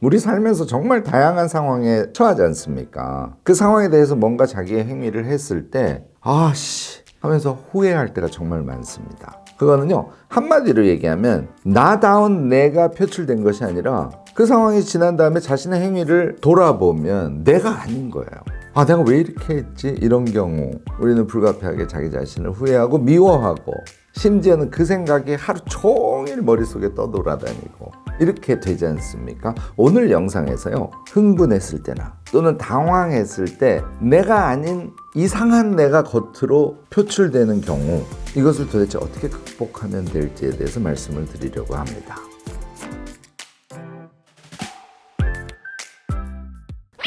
우리 살면서 정말 다양한 상황에 처하지 않습니까? 그 상황에 대해서 뭔가 자기의 행위를 했을 때 아씨 하면서 후회할 때가 정말 많습니다. 그거는요, 한마디로 얘기하면 나다운 내가 표출된 것이 아니라 그 상황이 지난 다음에 자신의 행위를 돌아보면 내가 아닌 거예요. 아, 내가 왜 이렇게 했지? 이런 경우 우리는 불가피하게 자기 자신을 후회하고 미워하고, 심지어는 그 생각이 하루 종일 머릿속에 떠돌아다니고 이렇게 되지 않습니까? 오늘 영상에서요, 흥분했을 때나 또는 당황했을 때 내가 아닌 이상한 내가 겉으로 표출되는 경우, 이것을 도대체 어떻게 극복하면 될지에 대해서 말씀을 드리려고 합니다.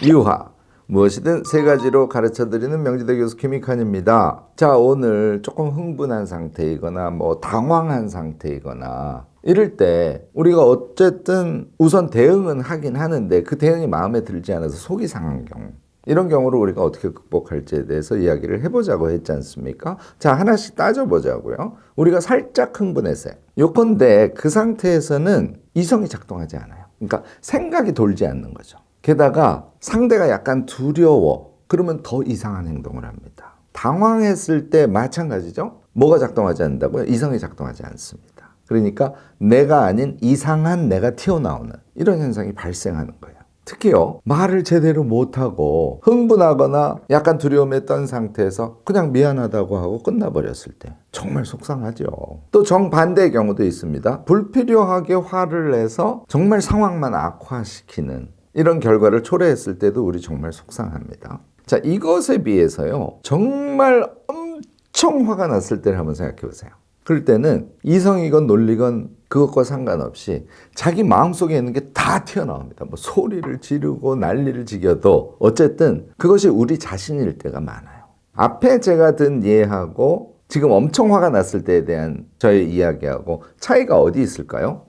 유화, 무엇이든 세 가지로 가르쳐드리는 명지대 교수 김익환입니다. 자, 오늘 조금 흥분한 상태이거나 당황한 상태이거나 이럴 때 우리가 어쨌든 우선 대응은 하긴 하는데 그 대응이 마음에 들지 않아서 속이 상한 경우, 이런 경우를 우리가 어떻게 극복할지에 대해서 이야기를 해보자고 했지 않습니까? 자, 하나씩 따져보자고요. 우리가 살짝 흥분했어요. 요컨대 그 상태에서는 이성이 작동하지 않아요. 그러니까 생각이 돌지 않는 거죠. 게다가 상대가 약간 두려워. 그러면 더 이상한 행동을 합니다. 당황했을 때 마찬가지죠. 뭐가 작동하지 않는다고요? 이성이 작동하지 않습니다. 그러니까 내가 아닌 이상한 내가 튀어나오는 이런 현상이 발생하는 거예요. 특히요, 말을 제대로 못하고 흥분하거나 약간 두려움에 떤 상태에서 그냥 미안하다고 하고 끝나버렸을 때 정말 속상하죠. 또 정반대의 경우도 있습니다. 불필요하게 화를 내서 정말 상황만 악화시키는 이런 결과를 초래했을 때도 우리 정말 속상합니다. 자, 이것에 비해서요, 정말 엄청 화가 났을 때를 한번 생각해 보세요. 그럴 때는 이성이건 논리건 그것과 상관없이 자기 마음속에 있는 게 다 튀어나옵니다. 소리를 지르고 난리를 지겨도 어쨌든 그것이 우리 자신일 때가 많아요. 앞에 제가 든 예하고 지금 엄청 화가 났을 때에 대한 저의 이야기하고 차이가 어디 있을까요?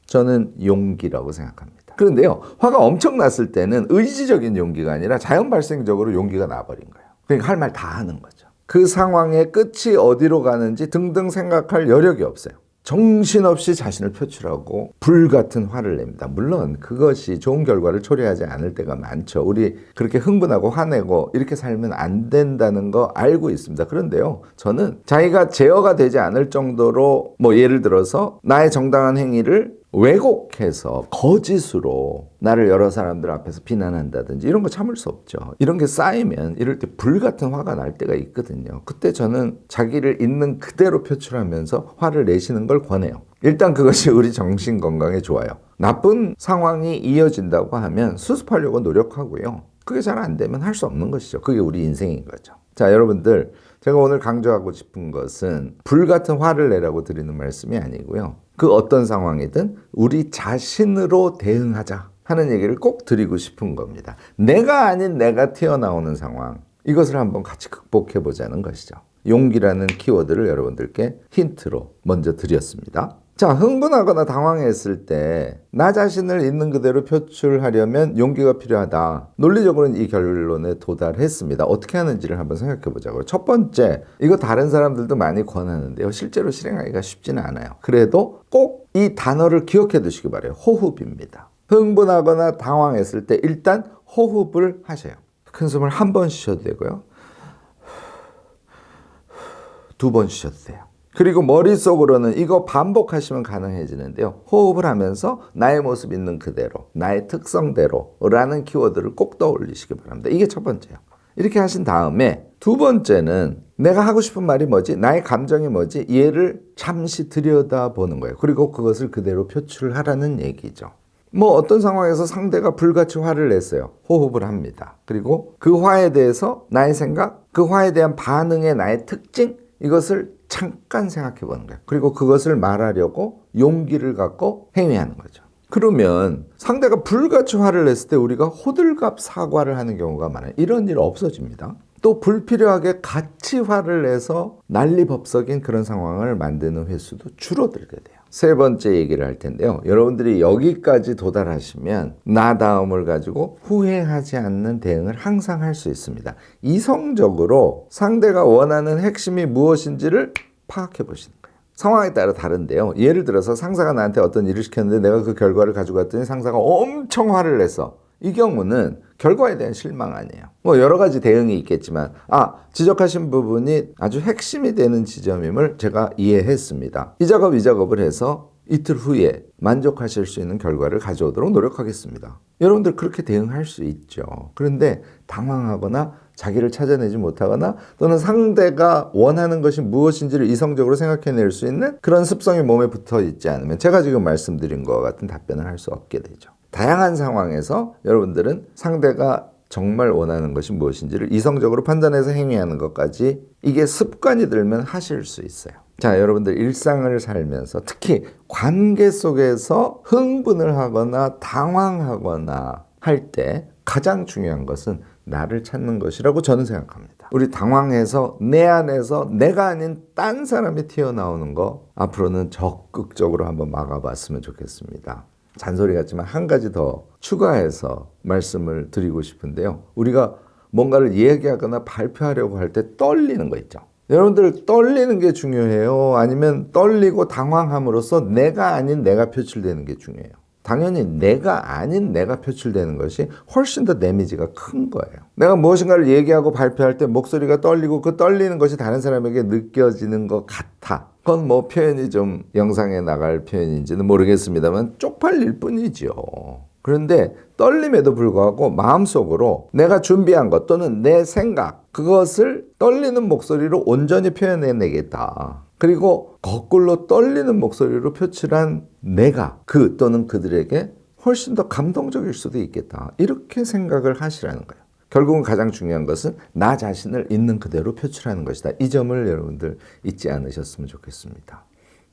저는 용기라고 생각합니다. 그런데요, 화가 엄청 났을 때는 의지적인 용기가 아니라 자연 발생적으로 용기가 나버린 거예요. 그러니까 할 말 다 하는 거죠. 그 상황의 끝이 어디로 가는지 등등 생각할 여력이 없어요. 정신없이 자신을 표출하고 불같은 화를 냅니다. 물론 그것이 좋은 결과를 초래하지 않을 때가 많죠. 우리 그렇게 흥분하고 화내고 이렇게 살면 안 된다는 거 알고 있습니다. 그런데요, 저는 자기가 제어가 되지 않을 정도로 예를 들어서 나의 정당한 행위를 왜곡해서 거짓으로 나를 여러 사람들 앞에서 비난한다든지 이런 거 참을 수 없죠. 이런 게 쌓이면 이럴 때 불같은 화가 날 때가 있거든요. 그때 저는 자기를 있는 그대로 표출하면서 화를 내시는 걸 권해요. 일단 그것이 우리 정신 건강에 좋아요. 나쁜 상황이 이어진다고 하면 수습하려고 노력하고요. 그게 잘 안 되면 할 수 없는 것이죠. 그게 우리 인생인 거죠. 자, 여러분들, 제가 오늘 강조하고 싶은 것은 불같은 화를 내라고 드리는 말씀이 아니고요. 그 어떤 상황이든 우리 자신으로 대응하자 하는 얘기를 꼭 드리고 싶은 겁니다. 내가 아닌 내가 튀어나오는 상황, 이것을 한번 같이 극복해 보자는 것이죠. 용기라는 키워드를 여러분들께 힌트로 먼저 드렸습니다. 자, 흥분하거나 당황했을 때 나 자신을 있는 그대로 표출하려면 용기가 필요하다. 논리적으로는 이 결론에 도달했습니다. 어떻게 하는지를 한번 생각해 보자고요. 첫 번째, 이거 다른 사람들도 많이 권하는데요, 실제로 실행하기가 쉽지는 않아요. 그래도 꼭 이 단어를 기억해 두시기 바라요. 호흡입니다. 흥분하거나 당황했을 때 일단 호흡을 하셔요. 큰 숨을 한 번 쉬셔도 되고요, 두 번 쉬셔도 돼요. 그리고 머릿속으로는 이거 반복하시면 가능해지는데요, 호흡을 하면서 나의 모습 있는 그대로, 나의 특성대로 라는 키워드를 꼭 떠올리시기 바랍니다. 이게 첫 번째예요. 이렇게 하신 다음에 두 번째는 내가 하고 싶은 말이 뭐지? 나의 감정이 뭐지? 얘를 잠시 들여다보는 거예요. 그리고 그것을 그대로 표출하라는 얘기죠. 어떤 상황에서 상대가 불같이 화를 냈어요. 호흡을 합니다. 그리고 그 화에 대해서 나의 생각, 그 화에 대한 반응의 나의 특징, 이것을 잠깐 생각해 보는 거예요. 그리고 그것을 말하려고 용기를 갖고 행위하는 거죠. 그러면 상대가 불같이 화를 냈을 때 우리가 호들갑 사과를 하는 경우가 많아요. 이런 일 없어집니다. 또 불필요하게 같이 화를 내서 난리법석인 그런 상황을 만드는 횟수도 줄어들게 돼요. 세 번째 얘기를 할 텐데요, 여러분들이 여기까지 도달하시면 나다움을 가지고 후회하지 않는 대응을 항상 할 수 있습니다. 이성적으로 상대가 원하는 핵심이 무엇인지를 파악해 보시는 거예요. 상황에 따라 다른데요. 예를 들어서 상사가 나한테 어떤 일을 시켰는데 내가 그 결과를 가지고 갔더니 상사가 엄청 화를 냈어. 이 경우는 결과에 대한 실망 아니에요. 뭐 여러 가지 대응이 있겠지만 지적하신 부분이 아주 핵심이 되는 지점임을 제가 이해했습니다. 이 작업을 해서 이틀 후에 만족하실 수 있는 결과를 가져오도록 노력하겠습니다. 여러분들 그렇게 대응할 수 있죠. 그런데 당황하거나 자기를 찾아내지 못하거나 또는 상대가 원하는 것이 무엇인지를 이성적으로 생각해낼 수 있는 그런 습성이 몸에 붙어 있지 않으면 제가 지금 말씀드린 것과 같은 답변을 할 수 없게 되죠. 다양한 상황에서 여러분들은 상대가 정말 원하는 것이 무엇인지를 이성적으로 판단해서 행위하는 것까지 이게 습관이 들면 하실 수 있어요. 자, 여러분들 일상을 살면서 특히 관계 속에서 흥분을 하거나 당황하거나 할 때 가장 중요한 것은 나를 찾는 것이라고 저는 생각합니다. 우리 당황해서 내 안에서 내가 아닌 딴 사람이 튀어나오는 거 앞으로는 적극적으로 한번 막아봤으면 좋겠습니다. 잔소리 같지만 한 가지 더 추가해서 말씀을 드리고 싶은데요. 우리가 뭔가를 얘기하거나 발표하려고 할 때 떨리는 거 있죠. 여러분들 떨리는 게 중요해요? 아니면 떨리고 당황함으로써 내가 아닌 내가 표출되는 게 중요해요? 당연히 내가 아닌 내가 표출되는 것이 훨씬 더 데미지가 큰 거예요. 내가 무엇인가를 얘기하고 발표할 때 목소리가 떨리고 그 떨리는 것이 다른 사람에게 느껴지는 것 같아. 그건 뭐 표현이 좀 영상에 나갈 표현인지는 모르겠습니다만 쪽팔릴 뿐이죠. 그런데 떨림에도 불구하고 마음속으로 내가 준비한 것 또는 내 생각 그것을 떨리는 목소리로 온전히 표현해내겠다. 그리고 거꾸로 떨리는 목소리로 표출한 내가 그 또는 그들에게 훨씬 더 감동적일 수도 있겠다. 이렇게 생각을 하시라는 거예요. 결국은 가장 중요한 것은 나 자신을 있는 그대로 표출하는 것이다. 이 점을 여러분들 잊지 않으셨으면 좋겠습니다.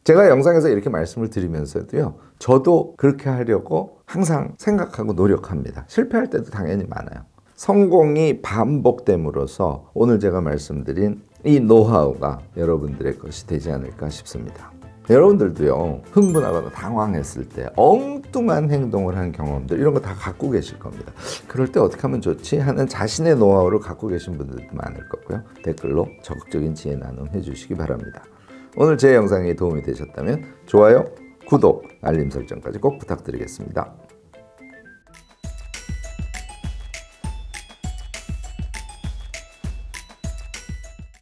제가 영상에서 이렇게 말씀을 드리면서도요. 저도 그렇게 하려고 항상 생각하고 노력합니다. 실패할 때도 당연히 많아요. 성공이 반복됨으로써 오늘 제가 말씀드린 이 노하우가 여러분들의 것이 되지 않을까 싶습니다. 여러분들도요. 흥분하거나 당황했을 때 엉뚱한 행동을 한 경험들 이런 거 다 갖고 계실 겁니다. 그럴 때 어떻게 하면 좋지 하는 자신의 노하우를 갖고 계신 분들도 많을 거고요. 댓글로 적극적인 지혜 나눔 해주시기 바랍니다. 오늘 제 영상이 도움이 되셨다면 좋아요, 구독, 알림 설정까지 꼭 부탁드리겠습니다.